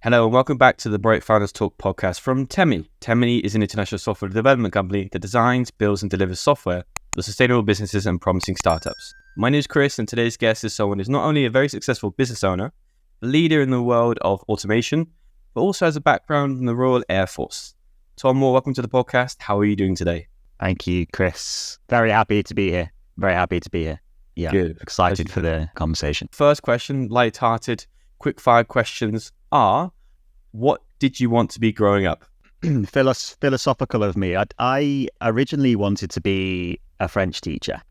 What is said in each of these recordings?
Hello and welcome back to the Bright Founders Talk podcast from Temi. Temi is an international software development company that designs, builds and delivers software for sustainable businesses and promising startups. My name is Chris and today's guest is someone who's not only a very successful business owner, a leader in the world of automation, but also has a background in the Royal Air Force. Tom Moore, welcome to the podcast. How are you doing today? Thank you, Chris. Very happy to be here. Yeah, Good. Excited for the conversation. First question, light-hearted, quick fire questions are, what did you want to be growing up? Philosophical of me. I originally wanted to be a French teacher,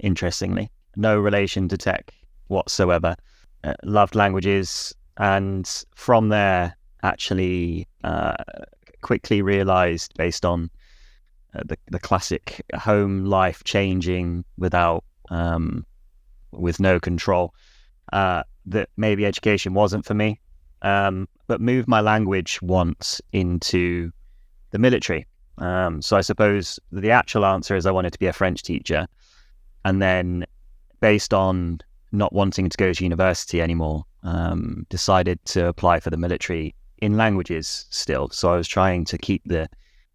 interestingly. No relation to tech whatsoever. Loved languages. And from there, actually quickly realized, based on the classic home life changing with no control, that maybe education wasn't for me. But moved my language once into the military. So I suppose the actual answer is I wanted to be a French teacher. And then based on not wanting to go to university anymore, decided to apply for the military in languages still. So I was trying to keep the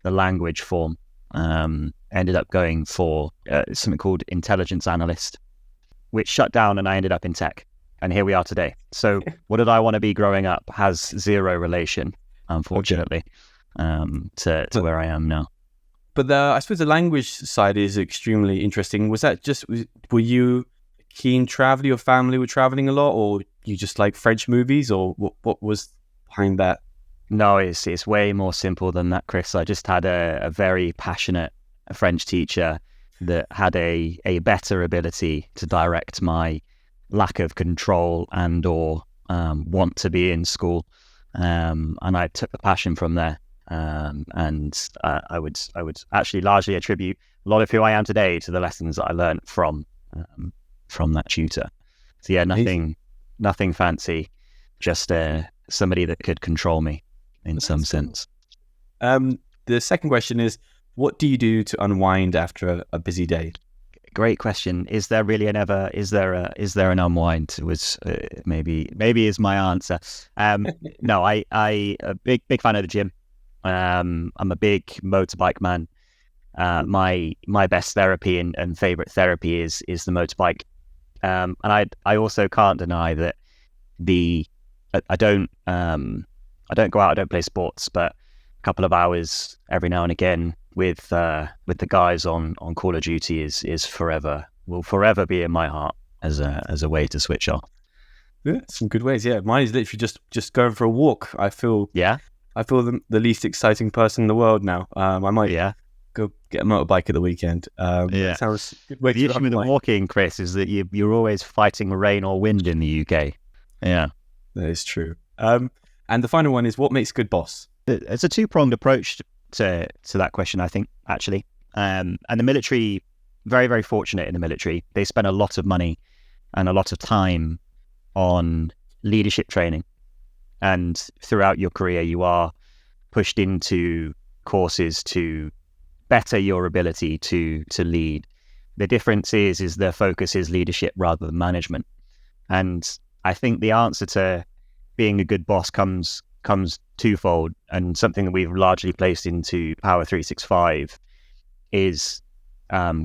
language form. Ended up going for something called intelligence analyst, which shut down and I ended up in tech. And here we are today. So what did I want to be growing up has zero relation, unfortunately, to where I am now. But I suppose the language side is extremely interesting. Was that were you keen traveler? Your family were traveling a lot, or you just like French movies, or what was behind that? No, it's way more simple than that, Chris. I just had a very passionate French teacher that had a better ability to direct my lack of control and or want to be in school, and I took the passion from there, and I would actually largely attribute a lot of who I am today to the lessons that I learned from that tutor. So yeah, nothing fancy, just somebody that could control me in some sense. The second question is, what do you do to unwind after a busy day? Great question. Is there really is there an unwind? Was maybe is my answer. No, I a big fan of the gym. I'm a big motorbike man. My best therapy and favorite therapy is the motorbike. And I also can't deny that I don't go out, I don't play sports, but a couple of hours every now and again with the guys on Call of Duty will forever be in my heart as a way to switch off. Yeah, some good ways. Yeah, mine is literally just going for a walk. I feel the least exciting person in the world now. I might go get a motorbike at the weekend. Sounds a good way. The issue with the walking, Chris, is that you're always fighting rain or wind in the UK. Yeah, that is true. And the final one is, what makes a good boss? It's a two-pronged approach to that question, I think, actually. And the military, very, very fortunate in the military. They spend a lot of money and a lot of time on leadership training. And throughout your career, you are pushed into courses to better your ability to lead. The difference is their focus is leadership rather than management. And I think the answer to being a good boss comes twofold, and something that we've largely placed into Power 365 is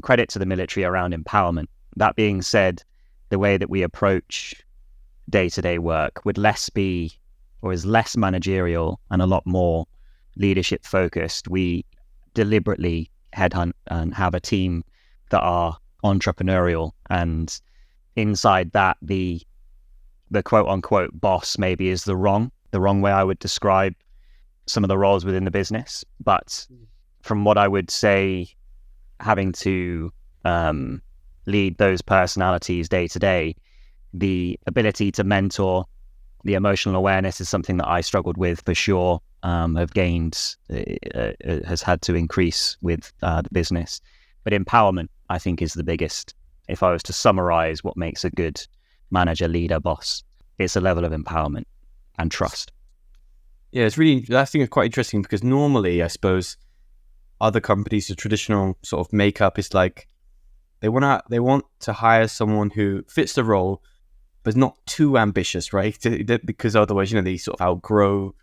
credit to the military around empowerment. That being said, the way that we approach day-to-day work is less managerial and a lot more leadership focused. We deliberately headhunt and have a team that are entrepreneurial, and inside that the quote unquote boss maybe is the wrong way I would describe some of the roles within the business. But from what I would say, having to lead those personalities day to day, the ability to mentor, the emotional awareness is something that I struggled with for sure. Have gained, has had to increase with the business. But empowerment, I think, is the biggest. If I was to summarize what makes a good manager, leader, boss, it's a level of empowerment and trust. Yeah, I think it's quite interesting, because normally, I suppose, other companies, the traditional sort of makeup is like they want to hire someone who fits the role, but not too ambitious, right? Because otherwise, they sort of outgrow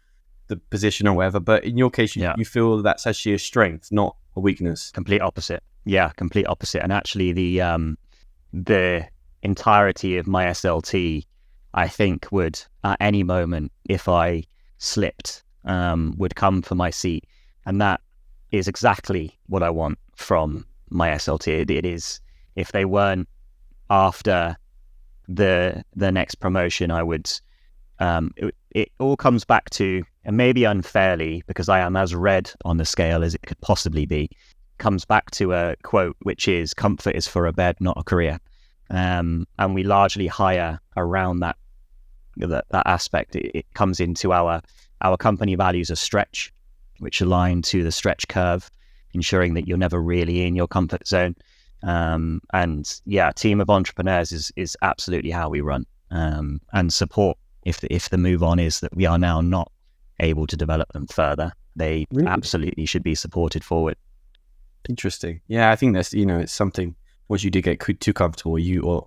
the position or whatever. But in your case, you feel that's actually a strength, not a weakness. Complete opposite. Yeah, complete opposite. And actually, the entirety of my SLT, I think, would at any moment, if I slipped, would come for my seat. And that is exactly what I want from my SLT. It is, if they weren't after the next promotion, I would, it all comes back to, and maybe unfairly, because I am as red on the scale as it could possibly be, comes back to a quote, which is, comfort is for a bed, not a career. And we largely hire around that aspect. It comes into our company values of stretch, which align to the stretch curve, ensuring that you're never really in your comfort zone. And yeah, a team of entrepreneurs is absolutely how we run. And support, if the move on is that we are now not able to develop them further, they absolutely should be supported forward. Interesting. Yeah, I think that's, it's something, once you do get too comfortable, or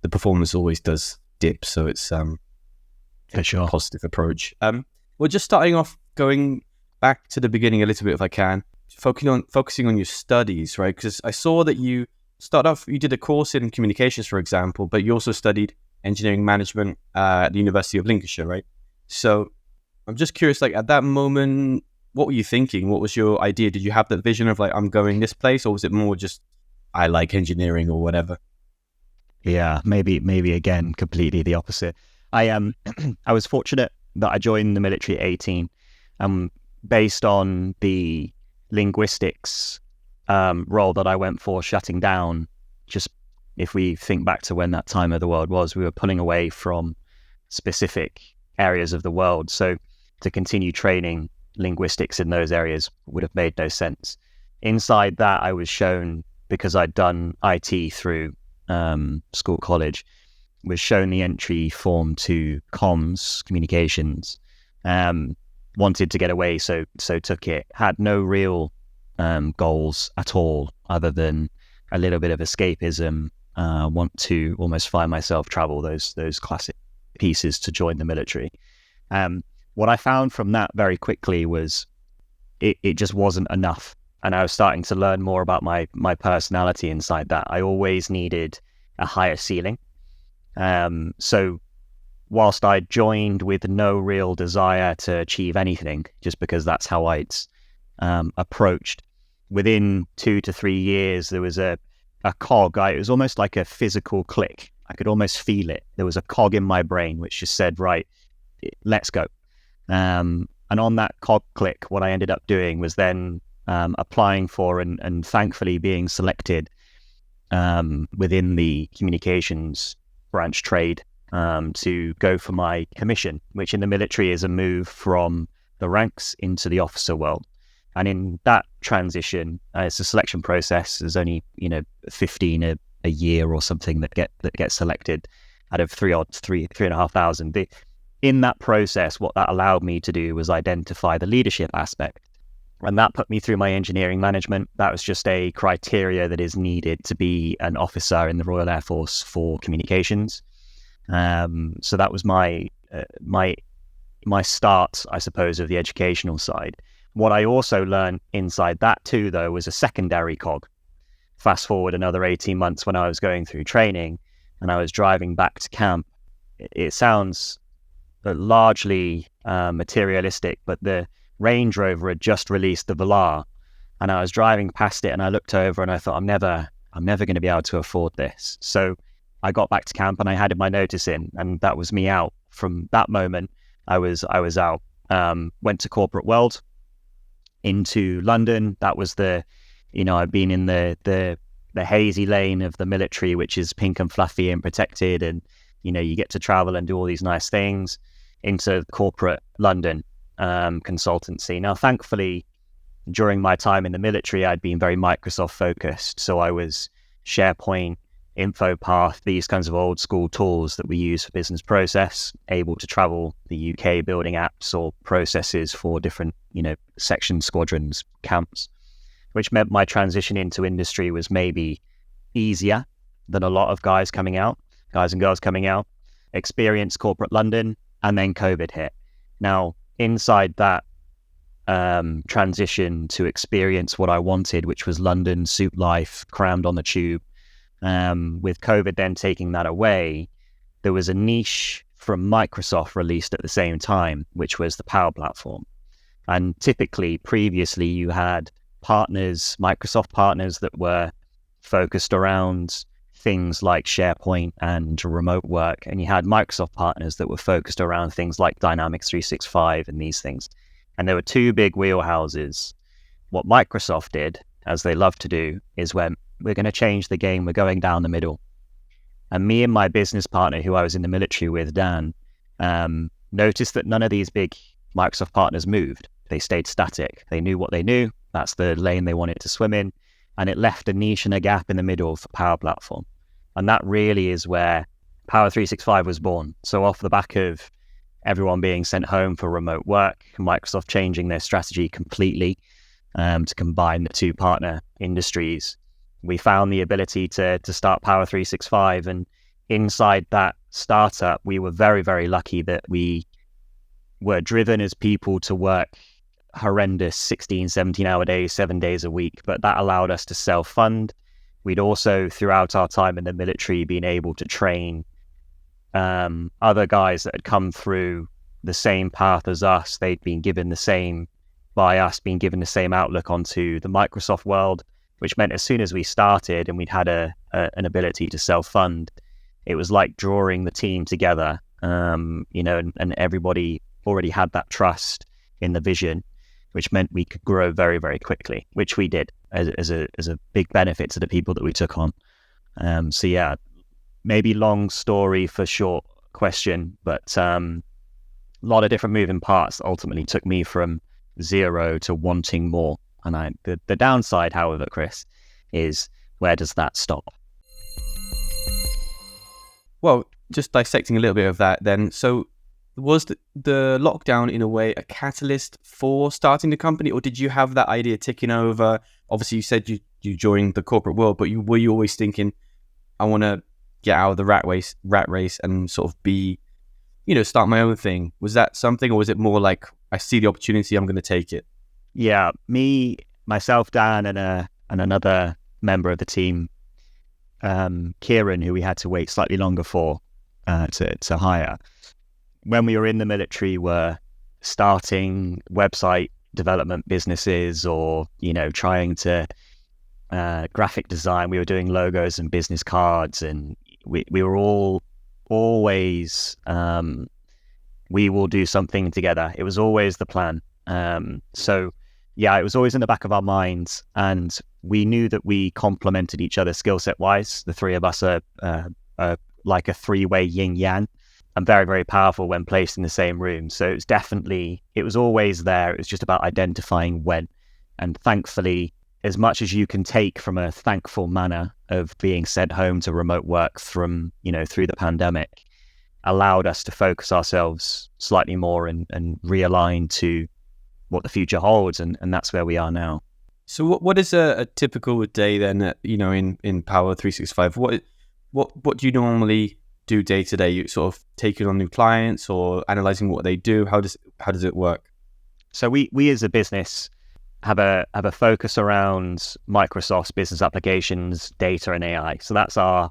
the performance always does dip. So it's for sure a positive approach. Well, just starting off, going back to the beginning a little bit if I can, focusing on your studies, right? Because I saw that you did a course in communications, for example, but you also studied engineering management at the University of Lincolnshire, right? So I'm just curious, like at that moment, what were you thinking? What was your idea? Did you have that vision of like, I'm going this place, or was it more just, I like engineering or whatever? Yeah, maybe again, completely the opposite. I was fortunate that I joined the military at 18, based on the linguistics role that I went for, shutting down. Just if we think back to when that time of the world was, we were pulling away from specific areas of the world. So to continue training linguistics in those areas would have made no sense. Inside that, I was shown, because I'd done IT through school, college, was shown the entry form to comms, communications. Wanted to get away, so took it. Had no real goals at all, other than a little bit of escapism. Want to almost find myself travel those classic pieces to join the military. What I found from that very quickly was it just wasn't enough. And I was starting to learn more about my personality inside that. I always needed a higher ceiling. So whilst I joined with no real desire to achieve anything, just because that's how I'd approached, within 2 to 3 years, there was a cog. It was almost like a physical click. I could almost feel it. There was a cog in my brain which just said, right, let's go. And on that cog click, what I ended up doing was then applying for and thankfully being selected within the communications branch trade to go for my commission, which in the military is a move from the ranks into the officer world. And in that transition, it's a selection process. There's only 15 a year or something that get selected out of 3,500. In that process, what that allowed me to do was identify the leadership aspect. And that put me through my engineering management. That was just a criteria that is needed to be an officer in the Royal Air Force for communications. So that was my start, I suppose, of the educational side. What I also learned inside that too, though, was a secondary cog. Fast forward another 18 months when I was going through training and I was driving back to camp. It sounds largely materialistic, but the Range Rover had just released the Velar, and I was driving past it and I looked over and I thought, I'm never going to be able to afford this. So I got back to camp and I handed my notice in, and that was me out. From that moment, I was out. Went to corporate world, into London. That was I've been in the hazy lane of the military, which is pink and fluffy and protected, and you get to travel and do all these nice things, into corporate London consultancy. Now, thankfully, during my time in the military, I'd been very Microsoft focused. So I was SharePoint, InfoPath, these kinds of old school tools that we use for business process, able to travel the UK building apps or processes for different, sections, squadrons, camps, which meant my transition into industry was maybe easier than a lot of guys and girls coming out. experience corporate London, and then COVID hit. Now, inside that transition to experience what I wanted, which was London suit life, crammed on the tube, with COVID then taking that away, there was a niche from Microsoft released at the same time, which was the Power Platform. And typically, previously, you had partners, Microsoft partners that were focused around things like SharePoint and remote work. And you had Microsoft partners that were focused around things like Dynamics 365 and these things. And there were two big wheelhouses. What Microsoft did, as they love to do, is when we're going to change the game, we're going down the middle. And me and my business partner, who I was in the military with, Dan, noticed that none of these big Microsoft partners moved. They stayed static. They knew what they knew. That's the lane they wanted to swim in. And it left a niche and a gap in the middle for Power Platform. And that really is where Power 365 was born. So off the back of everyone being sent home for remote work, Microsoft changing their strategy completely to combine the two partner industries, we found the ability to start Power 365. And inside that startup, we were very, very lucky that we were driven as people to work horrendous 16, 17-hour days, 7 days a week. But that allowed us to self-fund. We'd also, throughout our time in the military, been able to train other guys that had come through the same path as us. They'd been given the same, by us, been given the same outlook onto the Microsoft world, which meant as soon as we started and we'd had an ability to self-fund, it was like drawing the team together, and everybody already had that trust in the vision, which meant we could grow very, very quickly, which we did as a big benefit to the people that we took on. So yeah, maybe long story for short question, but a lot of different moving parts ultimately took me from zero to wanting more. And the downside, however, Chris, is where does that stop? Well, just dissecting a little bit of that then. So was the lockdown in a way a catalyst for starting the company, or did you have that idea ticking over? Obviously, you said you joined the corporate world, but were you always thinking, I want to get out of the rat race and sort of be, start my own thing? Was that something, or was it more like, I see the opportunity, I'm going to take it? Yeah, myself, Dan, and another member of the team, Kieran, who we had to wait slightly longer for to hire. When we were in the military, were starting website development businesses, or trying to graphic design. We were doing logos and business cards, and we were all always we will do something together. It was always the plan. So yeah, it was always in the back of our minds, and we knew that we complemented each other skill set wise. The three of us are like a three-way yin yang, and very, very powerful when placed in the same room. So it was always there. It was just about identifying when. And thankfully, as much as you can take from a thankful manner of being sent home to remote work from, through the pandemic, allowed us to focus ourselves slightly more and realign to what the future holds. And that's where we are now. So what is a typical day then, in Power 365? What do you normally do day to day? You sort of taking on new clients or analyzing what they do? How does it work? So we as a business have a focus around Microsoft's business applications, data, and AI. So that's our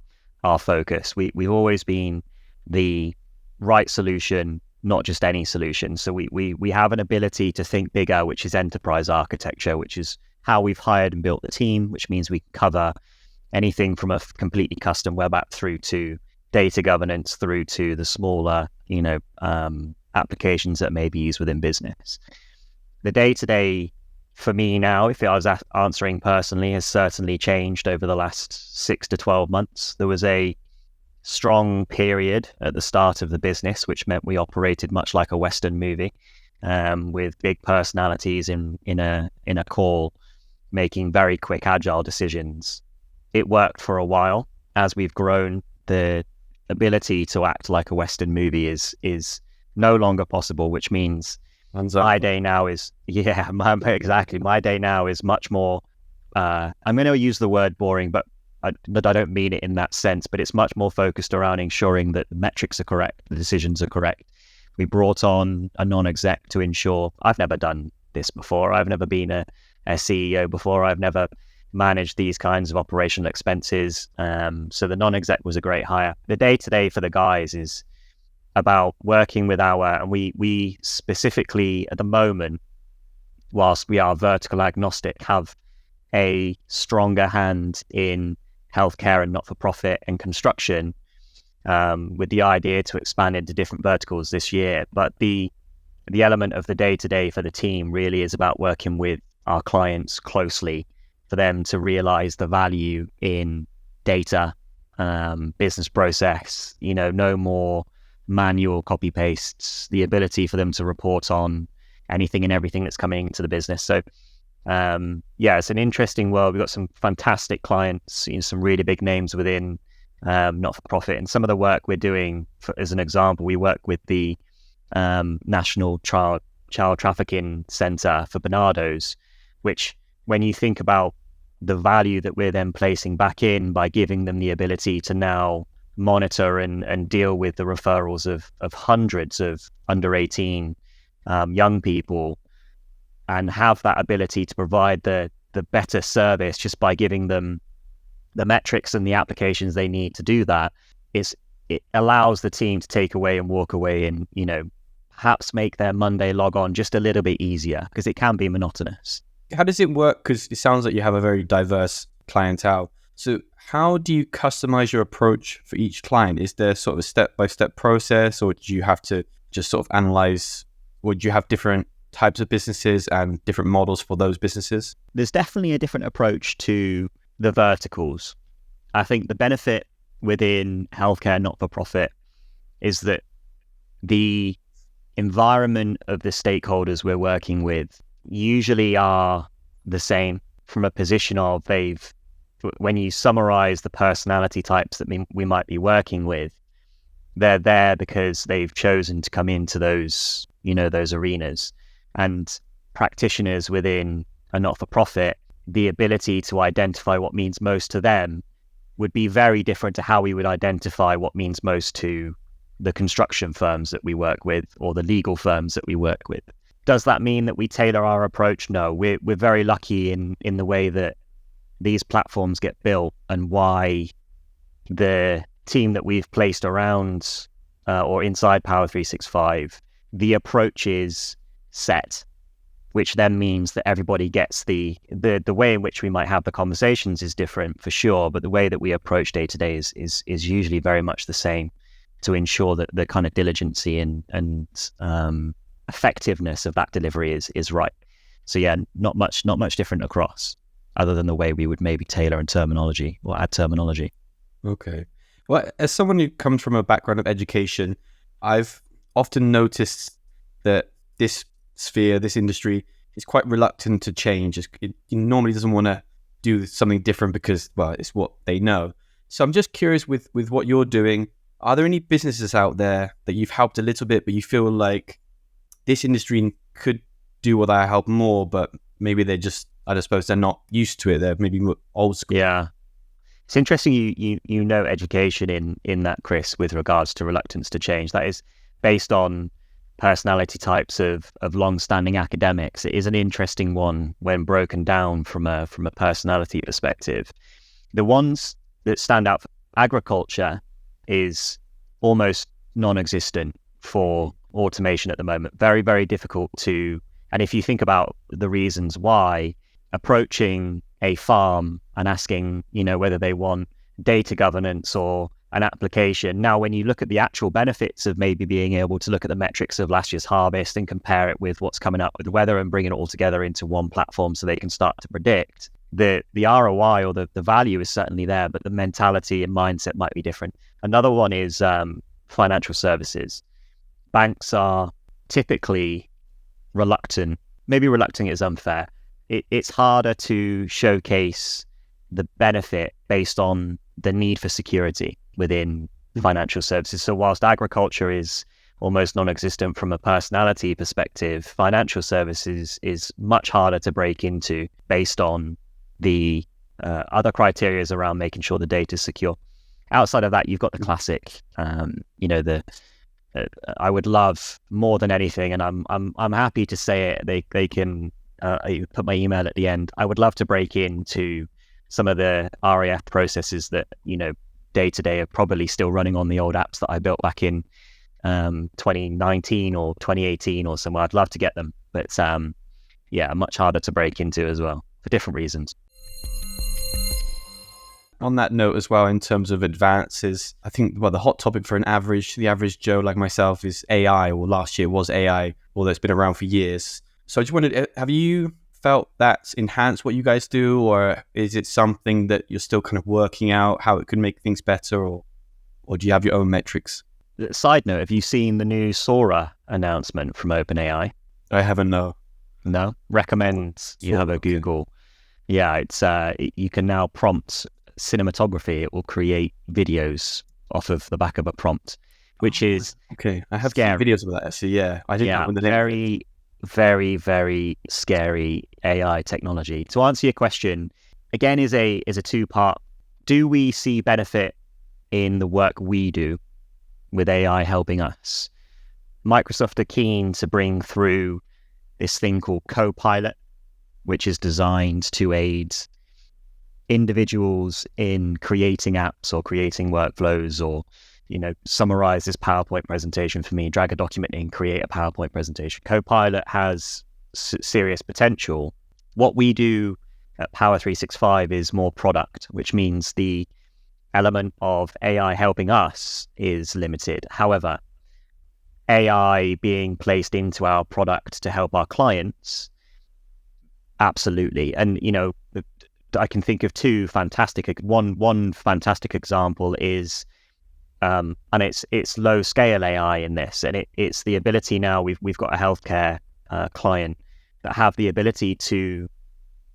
focus. We've always been the right solution, not just any solution. So we have an ability to think bigger, which is enterprise architecture, which is how we've hired and built the team, which means we can cover anything from a completely custom web app through to data governance, through to the smaller, applications that may be used within business. The day-to-day for me now, if I was answering personally, has certainly changed over the last 6 to 12 months. There was a strong period at the start of the business, which meant we operated much like a Western movie, with big personalities in a call, making very quick, agile decisions. It worked for a while. As we've grown, the ability to act like a Western movie is no longer possible, which means my day now is, exactly. My day now is much more, I'm going to use the word boring, but I don't mean it in that sense, but it's much more focused around ensuring that the metrics are correct, the decisions are correct. We brought on a non-exec to ensure. I've never done this before. I've never been a CEO before. I've never managed these kinds of operational expenses. So the non-exec was a great hire. The day-to-day for the guys is about working with and we specifically at the moment, whilst we are vertical agnostic, have a stronger hand in healthcare and not-for-profit and construction, with the idea to expand into different verticals this year. But the element of the day-to-day for the team really is about working with our clients closely for them to realize the value in data, business process, no more manual copy pastes, the ability for them to report on anything and everything that's coming into the business. So it's an interesting world. We've got some fantastic clients, some really big names within not-for-profit, and some of the work we're doing, as an example, we work with the National Child Trafficking Centre for Barnardos, which, when you think about the value that we're then placing back in by giving them the ability to now monitor and deal with the referrals of hundreds of under 18 young people, and have that ability to provide the better service just by giving them the metrics and the applications they need to do that, it allows the team to take away and walk away and, perhaps make their Monday log on just a little bit easier, because it can be monotonous. How does it work? Because it sounds like you have a very diverse clientele. So how do you customize your approach for each client? Is there sort of a step-by-step process, or do you have to just sort of analyze, or do you have different types of businesses and different models for those businesses? There's definitely a different approach to the verticals. I think the benefit within healthcare not-for-profit is that the environment of the stakeholders we're working with usually are the same, from a position of when you summarize the personality types that we might be working with, they're there because they've chosen to come into those arenas. And practitioners within a not-for-profit, the ability to identify what means most to them would be very different to how we would identify what means most to the construction firms that we work with or the legal firms that we work with. Does that mean that we tailor our approach? No, we're very lucky in the way that these platforms get built, and why the team that we've placed around or inside Power 365, the approach is set, which then means that everybody gets the way in which we might have the conversations is different for sure, but the way that we approach day to day is usually very much the same, to ensure that the kind of diligency and effectiveness of that delivery is right. So yeah, not much different across, other than the way we would maybe tailor in terminology or add terminology. Okay. Well, as someone who comes from a background of education, I've often noticed that this sphere, this industry, is quite reluctant to change. It normally doesn't want to do something different because, well, it's what they know. So I'm just curious with what you're doing, are there any businesses out there that you've helped a little bit, but you feel like this industry could do what I help more, but maybe they're just, I suppose they're not used to it. They're maybe more old school. Yeah. It's interesting you know education in that, Chris, with regards to reluctance to change. That is based on personality types of long-standing academics. It is an interesting one when broken down from a personality perspective. The ones that stand out for agriculture is almost non-existent for automation at the moment. Very, very difficult to, and if you think about the reasons why, approaching a farm and asking, whether they want data governance or an application. Now, when you look at the actual benefits of maybe being able to look at the metrics of last year's harvest and compare it with what's coming up with the weather and bring it all together into one platform so they can start to predict, the ROI or the value is certainly there, but the mentality and mindset might be different. Another one is financial services. Banks are typically reluctant. Maybe reluctant is unfair. It's harder to showcase the benefit based on the need for security within financial services. So whilst agriculture is almost non-existent from a personality perspective, financial services is much harder to break into based on the other criteria is around making sure the data is secure. Outside of that, you've got the classic, I would love more than anything, and I'm happy to say it. They can put my email at the end. I would love to break into some of the RAF processes that day to day are probably still running on the old apps that I built back in 2019 or 2018 or somewhere. I'd love to get them, but much harder to break into as well for different reasons. On that note as well, in terms of advances, I think the hot topic for the average Joe like myself is AI, or last year was AI, although it's been around for years. So I just wondered, have you felt that's enhanced what you guys do, or is it something that you're still kind of working out how it could make things better, or do you have your own metrics? Side note, have you seen the new Sora announcement from OpenAI? I haven't, no. No? Recommend you have a Google. Yeah, it's you can now prompt cinematography. It will create videos off of the back of a prompt, which is okay. I have scary. Videos of that actually. Yeah, I didn't know when the very, very, very scary AI technology. To answer your question, again, is a two-part. Do we see benefit in the work we do with AI helping us? Microsoft are keen to bring through this thing called Copilot, which is designed to aid individuals in creating apps or creating workflows, or summarize this PowerPoint presentation for me, drag a document in, create a PowerPoint presentation. Copilot has serious potential. What we do at Power 365 is more product, which means the element of AI helping us is limited. However, AI being placed into our product to help our clients, absolutely. And I can think of two fantastic. One fantastic example is, and it's low scale AI in this, and it's the ability now. We've got a healthcare client that have the ability to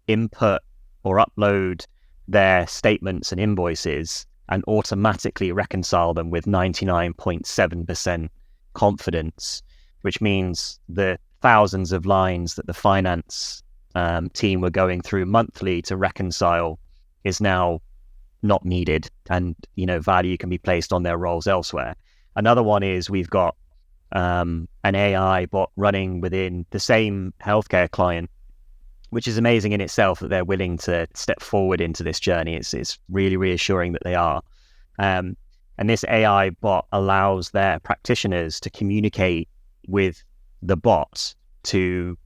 input or upload their statements and invoices and automatically reconcile them with 99.7% confidence, which means the thousands of lines that the finance team were going through monthly to reconcile is now not needed, and value can be placed on their roles elsewhere. Another one is we've got an AI bot running within the same healthcare client, which is amazing in itself that they're willing to step forward into this journey. It's really reassuring that they are. And this AI bot allows their practitioners to communicate with the bot to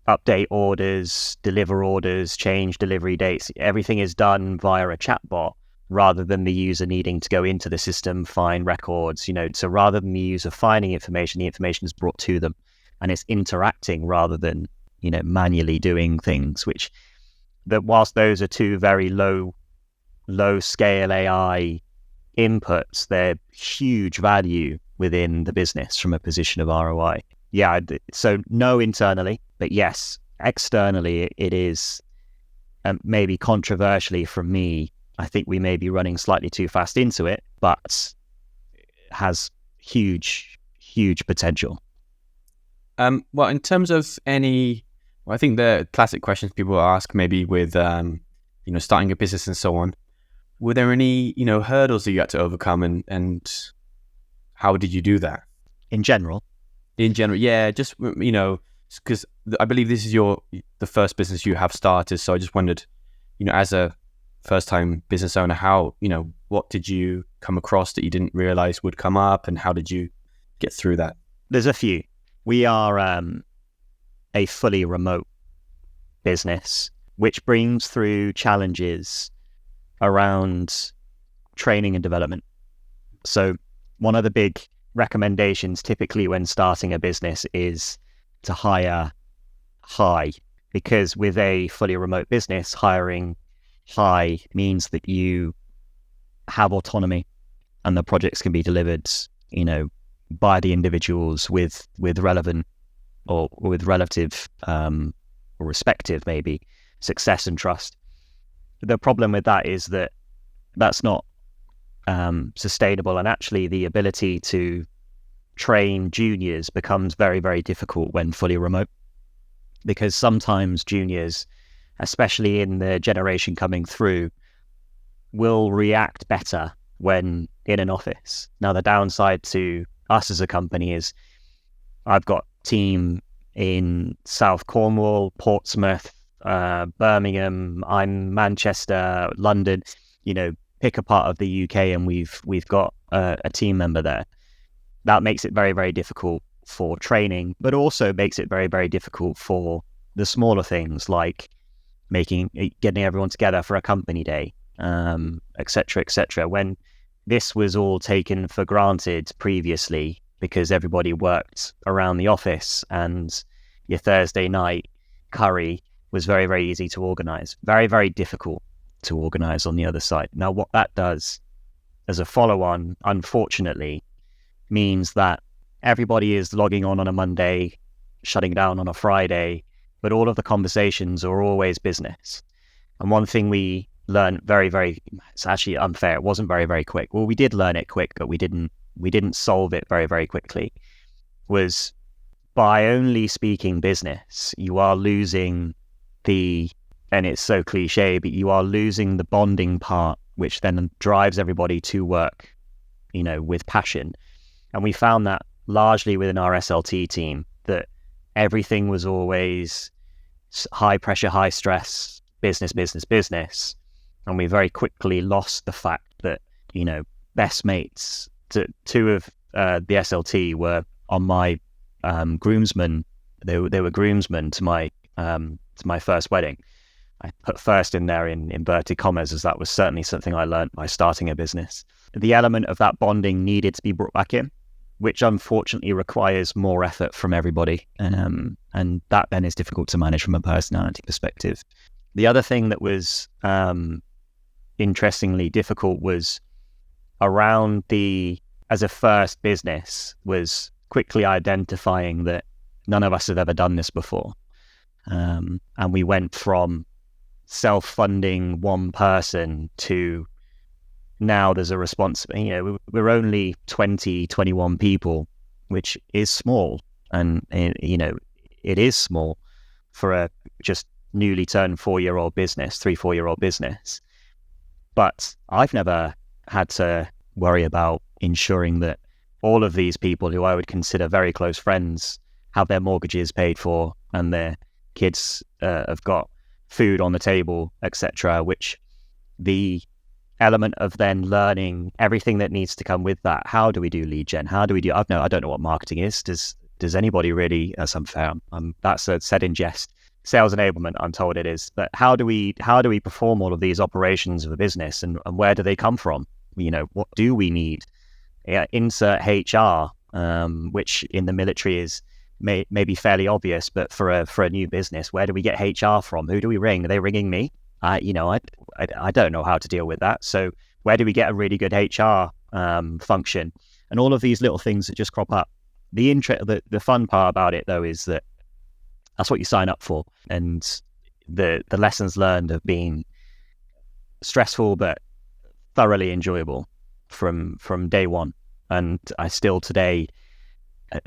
update orders, deliver orders, change delivery dates. Everything is done via a chatbot rather than the user needing to go into the system, find records, so rather than the user finding information, the information is brought to them, and it's interacting rather than, manually doing things, which whilst those are two very low scale AI inputs, they're huge value within the business from a position of ROI. Yeah, so no internally, but yes, externally it is, maybe controversially from me, I think we may be running slightly too fast into it, but it has huge potential. Well, in terms of I think the classic questions people ask maybe with, starting a business and so on, were there any, hurdles that you had to overcome, and how did you do that? In general, yeah, just, because I believe this is the first business you have started. So I just wondered, as a first-time business owner, how, what did you come across that you didn't realize would come up, and how did you get through that? There's a few. We are a fully remote business, which brings through challenges around training and development. So one of the big recommendations typically when starting a business is to hire high, because with a fully remote business, hiring high means that you have autonomy and the projects can be delivered, by the individuals with relevant or with relative or respective maybe success and trust. The problem with that is that that's not sustainable, and actually the ability to train juniors becomes very, very difficult when fully remote, because sometimes juniors especially in the generation coming through, will react better when in an office. Now, the downside to us as a company is I've got team in South Cornwall, Portsmouth, Birmingham, I'm Manchester, London, pick a part of the UK, and we've got a team member there. That makes it very, very difficult for training, but also makes it very, very difficult for the smaller things like getting everyone together for a company day, et cetera, et cetera. When this was all taken for granted previously because everybody worked around the office, and your Thursday night curry was very, very easy to organize, very, very difficult to organize on the other side. Now, what that does as a follow-on, unfortunately, means that everybody is logging on a Monday, shutting down on a Friday, but all of the conversations are always business. And one thing we learned it's actually unfair, it wasn't very, very quick. Well, we did learn it quick, but we didn't solve it very, very quickly, was by only speaking business, you are losing and it's so cliche, but you are losing the bonding part, which then drives everybody to work, with passion. And we found that largely within our SLT team, that everything was always high pressure, high stress, business. And we very quickly lost the fact that, best mates, two of the SLT were on my groomsmen. They were groomsmen to my first wedding. I put first in there in inverted commas, as that was certainly something I learned by starting a business. The element of that bonding needed to be brought back in, which unfortunately requires more effort from everybody. And that then is difficult to manage from a personality perspective. The other thing that was interestingly difficult was around as a first business, was quickly identifying that none of us have ever done this before. And we went from self-funding one person to now there's a responsibility. We're only 20, 21 people, which is small. And, it is small for a just newly turned 4-year-old business, 3-4-year-old business. But I've never had to worry about ensuring that all of these people who I would consider very close friends have their mortgages paid for and their kids have got food on the table, etc., which the element of then learning everything that needs to come with that. How do we do lead gen? How do we do? I don't know what marketing is. Does anybody really? That's unfair. That's said in jest. Sales enablement, I'm told it is. But how do we perform all of these operations of a business, and where do they come from? What do we need? Insert HR, which in the military is may be fairly obvious, but for a new business, where do we get HR from? Who do we ring? Are they ringing me? I don't know how to deal with that. So where do we get a really good HR function? And all of these little things that just crop up. The fun part about it, though, is that that's what you sign up for, and the lessons learned have been stressful but thoroughly enjoyable from day one. And I still today,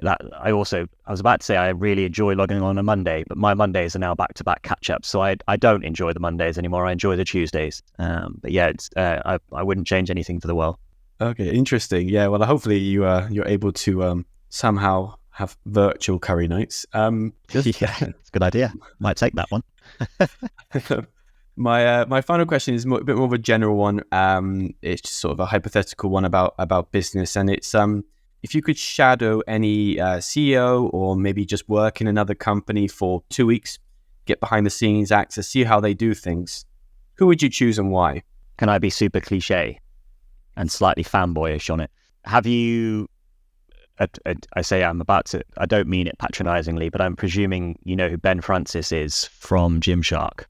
I was about to say I really enjoy logging on a Monday, but my Mondays are now back-to-back catch-ups, so I don't enjoy the Mondays anymore. I enjoy the Tuesdays. But yeah, I wouldn't change anything for the world. Okay, interesting. Yeah, well, hopefully you're able to somehow have virtual curry nights. Yeah, it's a good idea. Might take that one. My final question is a bit more of a general one. It's just sort of a hypothetical one about business, and it's if you could shadow any CEO or maybe just work in another company for 2 weeks, get behind the scenes, access, see how they do things, who would you choose and why? Can I be super cliche and slightly fanboyish on it? Have you? I say I'm about to. I don't mean it patronizingly, but I'm presuming you know who Ben Francis is from Gymshark.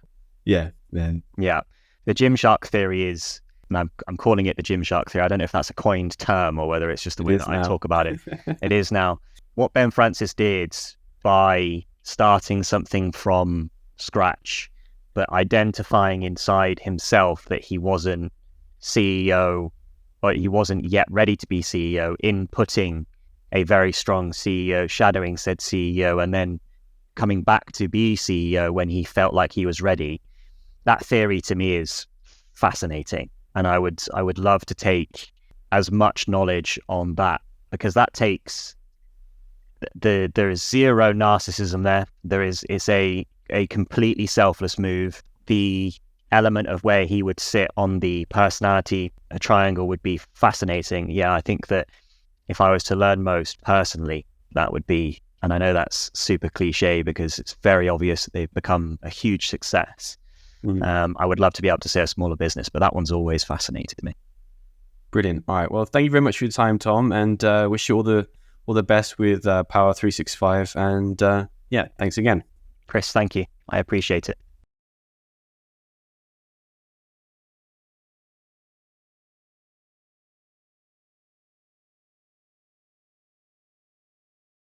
Yeah, then. Yeah. The Gymshark theory is, and I'm calling it the Gymshark theory. I don't know if that's a coined term or whether it's just the way that I talk about it. It is now. What Ben Francis did by starting something from scratch, but identifying inside himself that he wasn't CEO, or he wasn't yet ready to be CEO, inputting a very strong CEO, shadowing said CEO, and then coming back to be CEO when he felt like he was ready. that theory to me is fascinating, and I would love to take as much knowledge on that, because that takes there is zero narcissism there. It's a completely selfless move. The element of where he would sit on the personality triangle would be fascinating. Yeah, I think that if I was to learn most personally, that would be, and I know that's super cliche because it's very obvious that they've become a huge success. I would love to be able to say a smaller business, but that one's always fascinated me. Brilliant. All right. Well, thank you very much for your time, Tom, and wish you all the best with Power 365. And yeah, thanks again. Chris, thank you. I appreciate it.